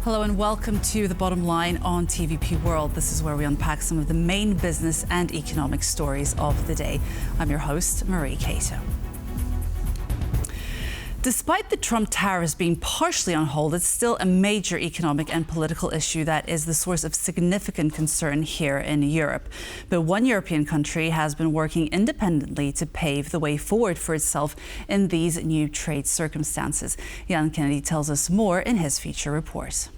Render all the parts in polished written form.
Hello and welcome to The Bottom Line on TVP World. This is where we unpack some of the main business and economic stories of the day. I'm your host, Marie Cato. Despite the Trump tariffs being partially on hold, it's still a major economic and political issue that is the source of significant concern here in Europe. But one European country has been working independently to pave the way forward for itself in these new trade circumstances. Jan Kennedy tells us more in his feature report.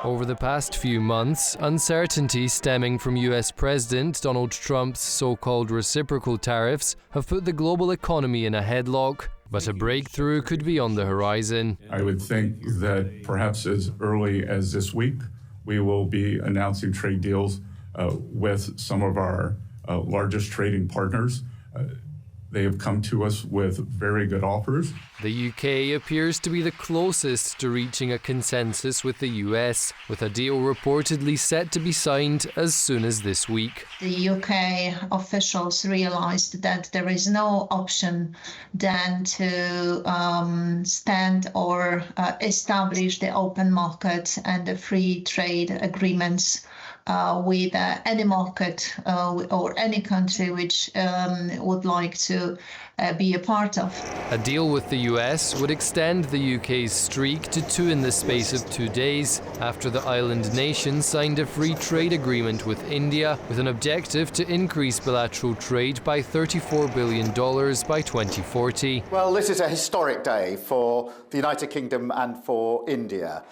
Over the past few months, uncertainty stemming from US President Donald Trump's so-called reciprocal tariffs have put the global economy in a headlock, but a breakthrough could be on the horizon. I would think that perhaps as early as this week, we will be announcing trade deals with some of our largest trading partners. They have come to us with very good offers. The UK appears to be the closest to reaching a consensus with the US, with a deal reportedly set to be signed as soon as this week. The UK officials realized that there is no option than to stand or establish the open market and the free trade agreements with any market or any country which would like to be a part of. A deal with the US would extend the UK's streak to 2 in the space of 2 days, after the island nation signed a free trade agreement with India with an objective to increase bilateral trade by $34 billion by 2040. Well, this is a historic day for the United Kingdom and for India,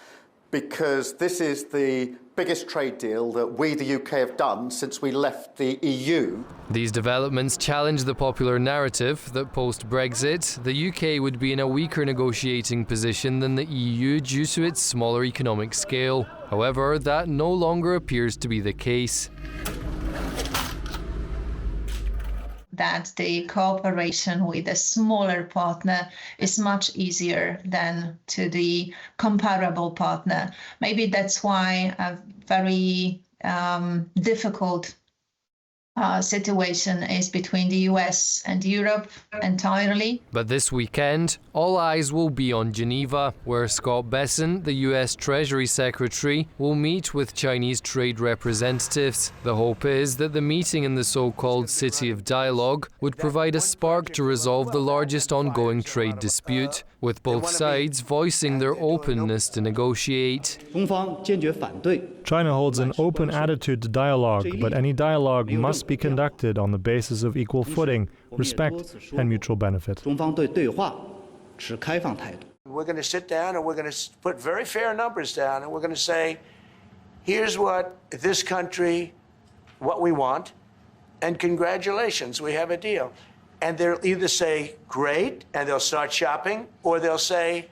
because this is the biggest trade deal that we, the UK, have done since we left the EU. These developments challenge the popular narrative that post-Brexit, the UK would be in a weaker negotiating position than the EU due to its smaller economic scale. However, that no longer appears to be the case. That the cooperation with a smaller partner is much easier than to the comparable partner. Maybe that's why a very difficult situation is between the US and Europe entirely. But this weekend, all eyes will be on Geneva, where Scott Bessent, the US Treasury Secretary, will meet with Chinese trade representatives. The hope is that the meeting in the so-called City of Dialogue would provide a spark to resolve the largest ongoing trade dispute, with both sides voicing their openness to negotiate. China holds an open attitude to dialogue, but any dialogue must be conducted on the basis of equal footing, respect, and mutual benefit. We're going to sit down and we're going to put very fair numbers down, and we're going to say, here's what this country, what we want, and congratulations, we have a deal. And they'll either say, great, and they'll start shopping, or they'll say,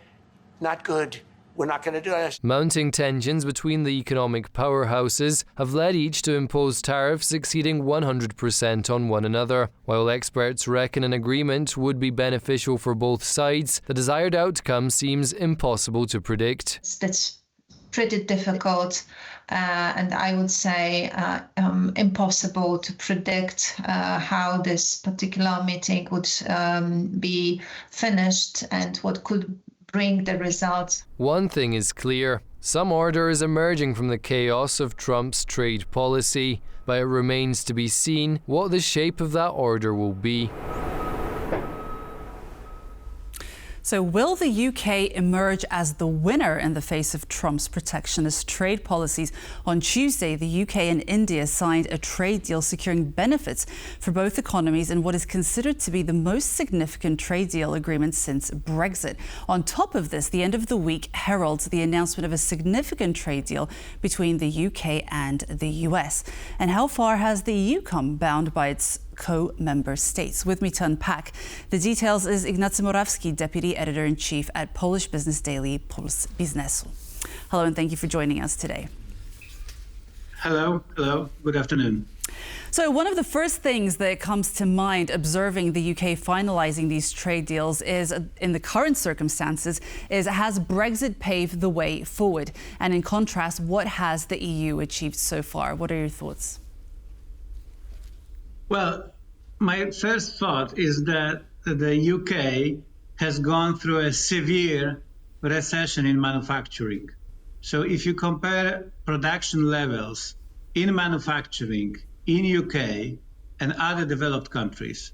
not good. We're not going to do it. Mounting tensions between the economic powerhouses have led each to impose tariffs exceeding 100% on one another. While experts reckon an agreement would be beneficial for both sides, the desired outcome seems impossible to predict. That's pretty difficult, and I would say impossible to predict how this particular meeting would be finished and what could bring the results. One thing is clear: some order is emerging from the chaos of Trump's trade policy, but it remains to be seen what the shape of that order will be. So will the UK emerge as the winner in the face of Trump's protectionist trade policies? On Tuesday, the UK and India signed a trade deal securing benefits for both economies in what is considered to be the most significant trade deal agreement since Brexit. On top of this, the end of the week heralds the announcement of a significant trade deal between the UK and the US. And how far has the EU come, bound by its co-member states? With me to unpack the details is Ignacy Morawski, Deputy Editor-in-Chief at Polish business daily Puls Biznesu. Hello and thank you for joining us today. Hello, good afternoon. So one of the first things that comes to mind observing the UK finalising these trade deals is, in the current circumstances, has Brexit paved the way forward? And in contrast, what has the EU achieved so far? What are your thoughts? Well, my first thought is that the UK has gone through a severe recession in manufacturing. So if you compare production levels in manufacturing in UK and other developed countries,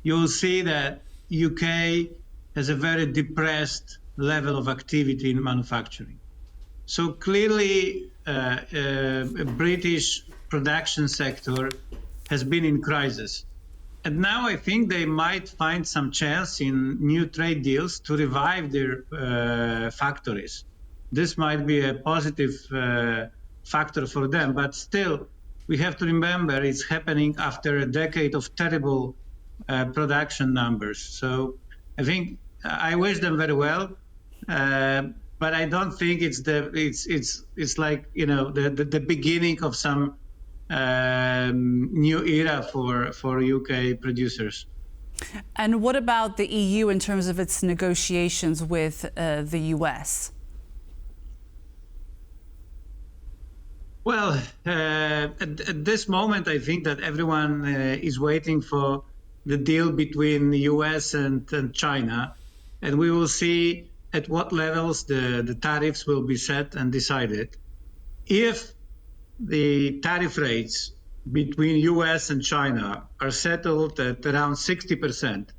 you will see that UK has a very depressed level of activity in manufacturing. So clearly, British production sector has been in crisis. And now I think they might find some chance in new trade deals to revive their factories. This might be a positive factor for them, but still, we have to remember it's happening after a decade of terrible production numbers. So I think I wish them very well, but I don't think it's like, you know, the beginning of some new era for UK producers. And what about the EU in terms of its negotiations with the US? Well, at this moment, I think that everyone is waiting for the deal between the US and China, and we will see at what levels the tariffs will be set and decided. If the tariff rates between US and China are settled at around 60%,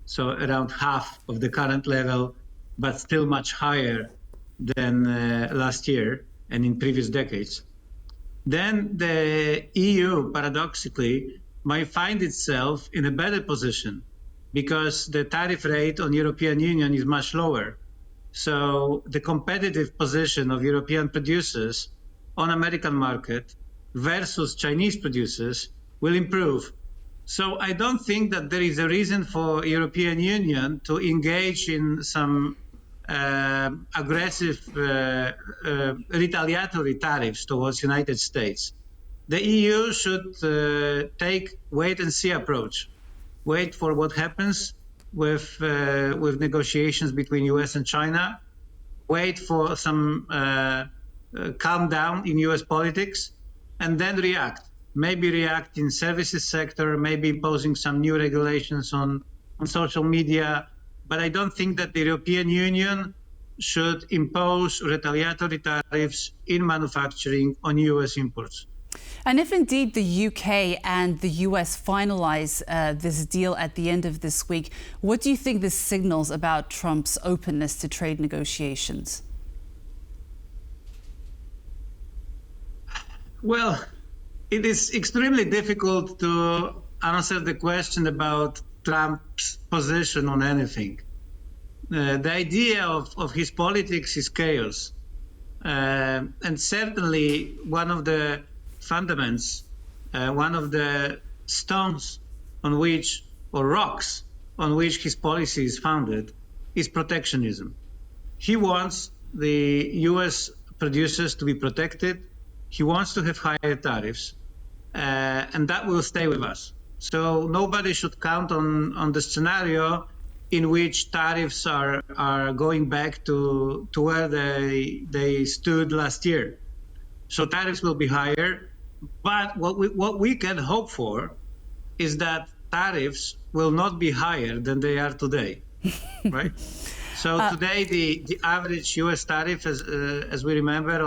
so around half of the current level, but still much higher than last year and in previous decades, then the EU, paradoxically, might find itself in a better position because the tariff rate on European Union is much lower. So the competitive position of European producers on American market versus Chinese producers will improve. So I don't think that there is a reason for European Union to engage in some aggressive retaliatory tariffs towards United States. The EU should take wait-and-see approach, wait for what happens with negotiations between US and China, wait for some calm down in US politics, and then react. Maybe react in services sector, maybe imposing some new regulations on social media. But I don't think that the European Union should impose retaliatory tariffs in manufacturing on US imports. And if indeed the UK and the US finalize this deal at the end of this week, what do you think this signals about Trump's openness to trade negotiations? Well, it is extremely difficult to answer the question about Trump's position on anything. The idea of his politics is chaos. And certainly one of the fundaments, one of the stones on which, or rocks on which his policy is founded, is protectionism. He wants the US producers to be protected. He wants to have higher tariffs, and that will stay with us. So nobody should count on the scenario in which tariffs are going back to where they stood last year. So tariffs will be higher, but what we can hope for is that tariffs will not be higher than they are today, right? So today the average US tariff, as we remember,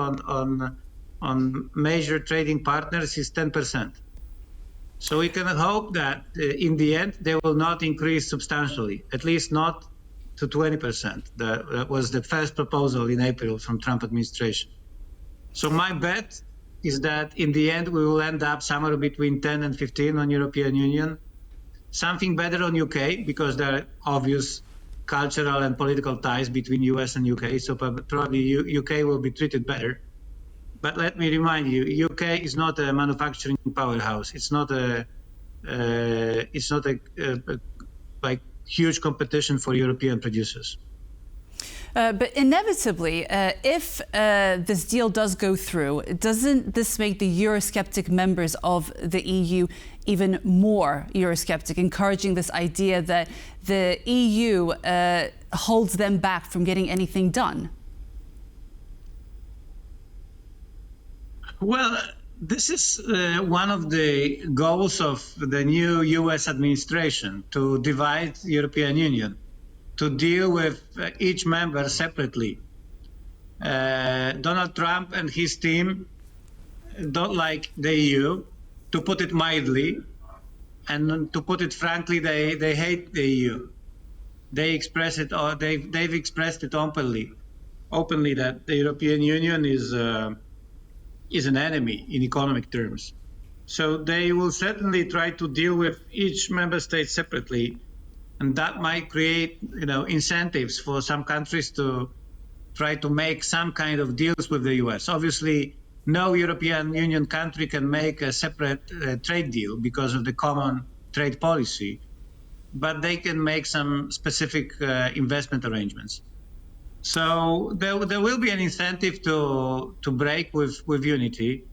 on major trading partners is 10%. So we can hope that in the end, they will not increase substantially, at least not to 20%. That was the first proposal in April from Trump administration. So my bet is that in the end, we will end up somewhere between 10 and 15 on European Union, something better on UK because there are obvious cultural and political ties between US and UK. So probably UK will be treated better. But let me remind you, UK is not a manufacturing powerhouse. It's not a like huge competition for European producers. But inevitably, if this deal does go through, doesn't this make the Eurosceptic members of the EU even more Eurosceptic, encouraging this idea that the EU holds them back from getting anything done? Well, this is one of the goals of the new US administration, to divide the European Union. to deal with each member separately. Donald Trump and his team don't like the EU, to put it mildly, and to put it frankly, they hate the EU. They express it, or they've expressed it openly that the European Union is an enemy in economic terms. So they will certainly try to deal with each member state separately, and that might create, incentives for some countries to try to make some kind of deals with the US. Obviously, no European Union country can make a separate trade deal because of the common trade policy, but they can make some specific investment arrangements. So there will be an incentive to break with unity,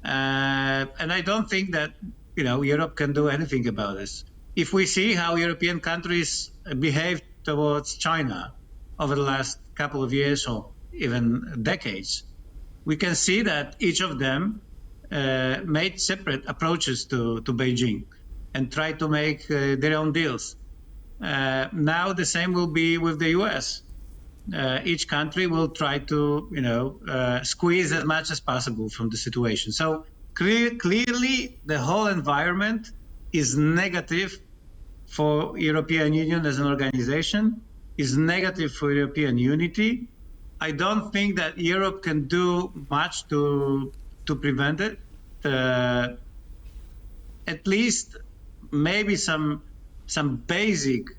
and I don't think that Europe can do anything about this. If we see how European countries behave towards China over the last couple of years or even decades, we can see that each of them made separate approaches to Beijing and try to make their own deals. Now the same will be with the US. Each country will try to, squeeze as much as possible from the situation. So clearly, the whole environment is negative for European Union as an organization, is negative for European unity. I don't think that Europe can do much to prevent it. At least maybe some basic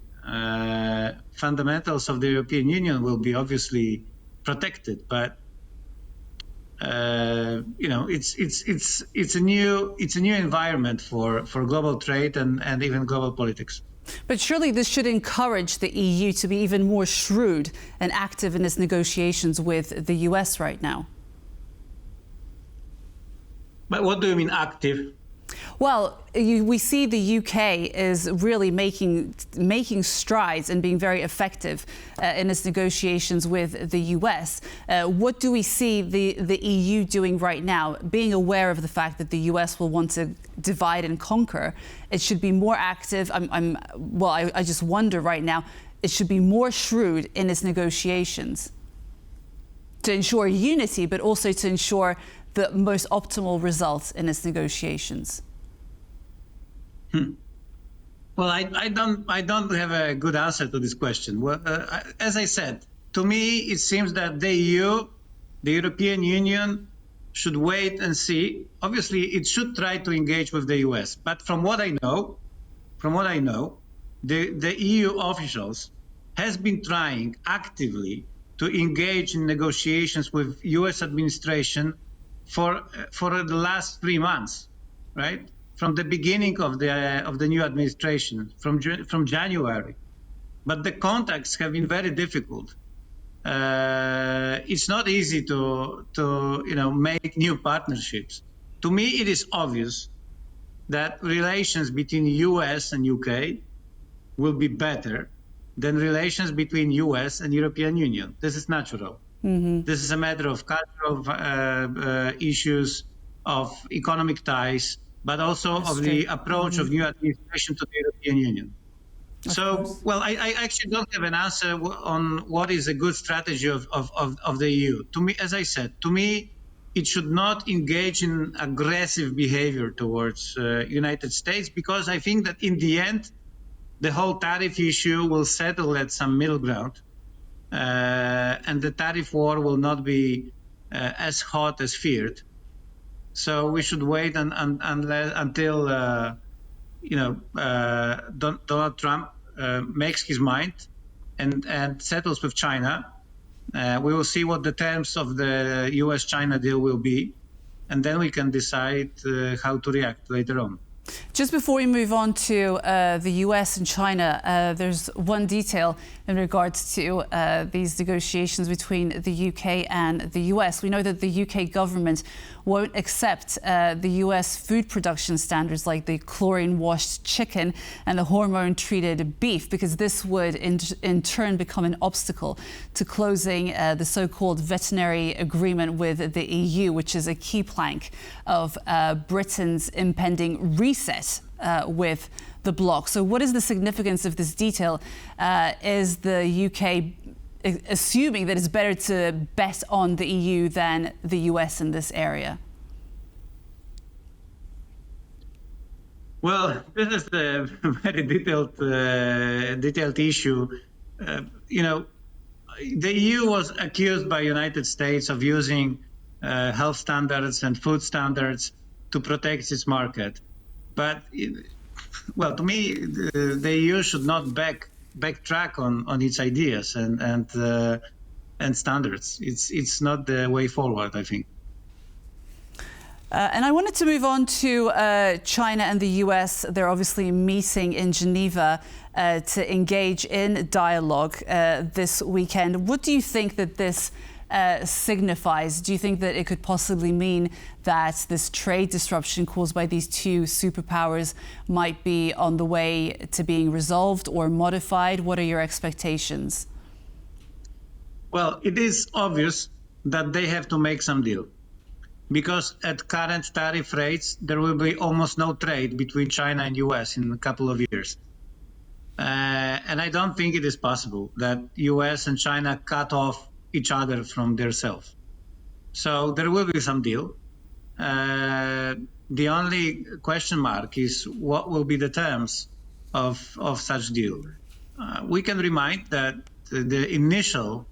fundamentals of the European Union will be obviously protected, but it's a new environment for global trade and even global politics. But surely this should encourage the EU to be even more shrewd and active in its negotiations with the US right now. But what do you mean active? Well, we see the UK is really making strides and being very effective in its negotiations with the US. What do we see the EU doing right now? Being aware of the fact that the US will want to divide and conquer, it should be more active. I just wonder right now, it should be more shrewd in its negotiations to ensure unity, but also to ensure the most optimal results in its negotiations. Well, I don't have a good answer to this question. Well, as I said, to me, it seems that the EU, the European Union, should wait and see. Obviously, it should try to engage with the US. But from what I know, the EU officials has been trying actively to engage in negotiations with US administration for the last 3 months, right? From the beginning of the new administration, from January. But the contacts have been very difficult. It's not easy to make new partnerships. To me, it is obvious that relations between US and UK will be better than relations between US and European Union. This is natural. Mm-hmm. This is a matter of cultural issues, of economic ties, but also of the approach of new administration to the European Union. Well, I actually don't have an answer on what is a good strategy of the EU. To me, as I said, it should not engage in aggressive behavior towards United States, because I think that in the end, the whole tariff issue will settle at some middle ground, and the tariff war will not be as hot as feared. So we should wait until Donald Trump makes his mind and settles with China. We will see what the terms of the US-China deal will be, and then we can decide how to react later on. Just before we move on to the US and China, there's one detail in regards to these negotiations between the UK and the US. We know that the UK government won't accept the US food production standards like the chlorine-washed chicken and the hormone-treated beef, because this would in turn become an obstacle to closing the so-called veterinary agreement with the EU, which is a key plank of Britain's impending reset with the bloc. So what is the significance of this detail? Is the UK assuming that it's better to bet on the EU than the US in this area? Well, this is a very detailed issue. The EU was accused by the United States of using health standards and food standards to protect its market. But, to me, the EU should not backtrack on its ideas and standards. It's not the way forward, I think. And I wanted to move on to China and the US. They're obviously meeting in Geneva to engage in dialogue this weekend. What do you think that this signifies? Do you think that it could possibly mean that this trade disruption caused by these two superpowers might be on the way to being resolved or modified? What are your expectations? Well, it is obvious that they have to make some deal, because at current tariff rates, there will be almost no trade between China and US in a couple of years. And I don't think it is possible that US and China cut off each other from themselves. So there will be some deal. The only question mark is what will be the terms of such deal. We can remind that the initial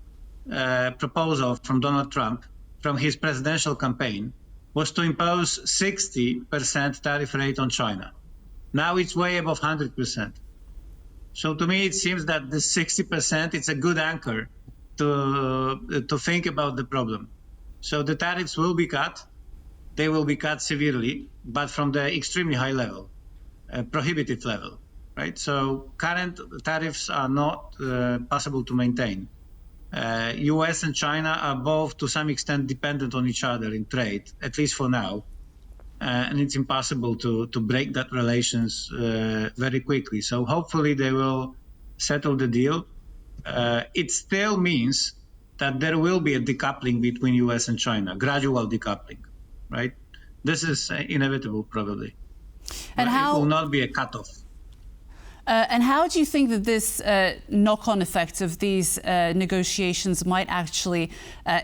proposal from Donald Trump from his presidential campaign was to impose 60% tariff rate on China. Now it's way above 100%. So to me, it seems that the 60%, it's a good anchor to think about the problem. So the tariffs will be cut. They will be cut severely, but from the extremely high level, prohibitive level, right? So current tariffs are not possible to maintain. US and China are both to some extent dependent on each other in trade, at least for now. And it's impossible to break that relations very quickly. So hopefully they will settle the deal. It still means that there will be a decoupling between US and China, gradual decoupling, right? This is inevitable, probably. And it will not be a cutoff. And how do you think that this knock-on effect of these negotiations might actually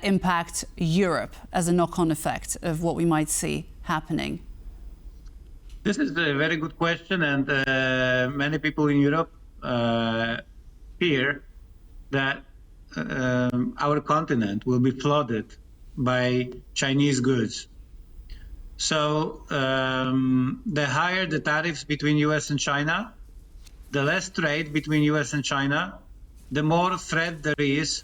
impact Europe as a knock-on effect of what we might see happening? This is a very good question, and many people in Europe fear that our continent will be flooded by Chinese goods. So the higher the tariffs between US and China, the less trade between US and China, the more threat there is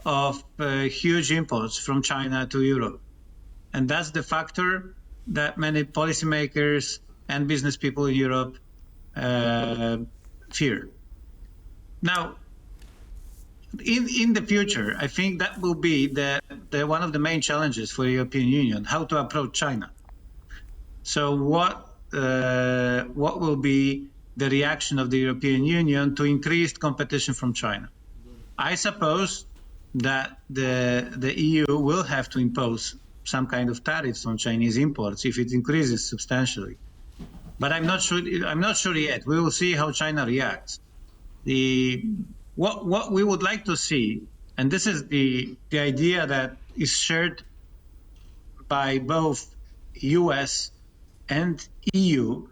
of huge imports from China to Europe. And that's the factor that many policymakers and business people in Europe fear. Now, in the future, I think that will be one of the main challenges for the European Union, how to approach China. So what will be the reaction of the European Union to increased competition from China? I suppose that the EU will have to impose some kind of tariffs on Chinese imports if it increases substantially. But I'm not sure yet. We will see how China reacts. What we would like to see, and this is the idea that is shared by both US and EU.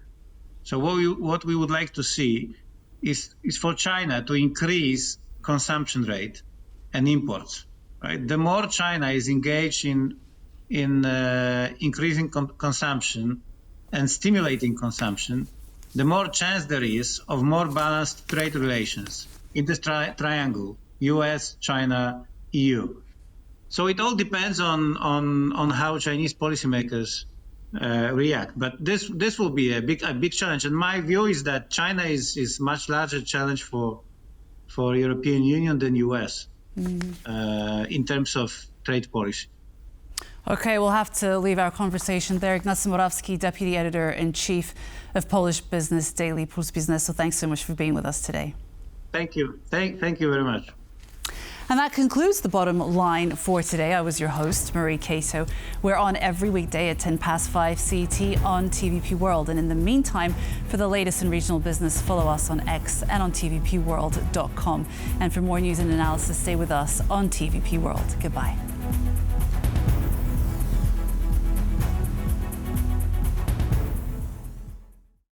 So what we would like to see is for China to increase consumption rate and imports. Right? The more China is engaged in increasing consumption and stimulating consumption, the more chance there is of more balanced trade relations in this triangle: US, China, EU. So it all depends on how Chinese policymakers react. But this will be a big challenge. And my view is that China is much larger challenge for European Union than US in terms of trade policy. Okay, we'll have to leave our conversation there. Ignacy Morawski, Deputy Editor-in-Chief of Polish business daily Puls Biznesu. So thanks so much for being with us today. Thank you. Thank you very much. And that concludes The Bottom Line for today. I was your host, Marie Cato. We're on every weekday at 5:10 CET on TVP World. And in the meantime, for the latest in regional business, follow us on X and on tvpworld.com. And for more news and analysis, stay with us on TVP World. Goodbye.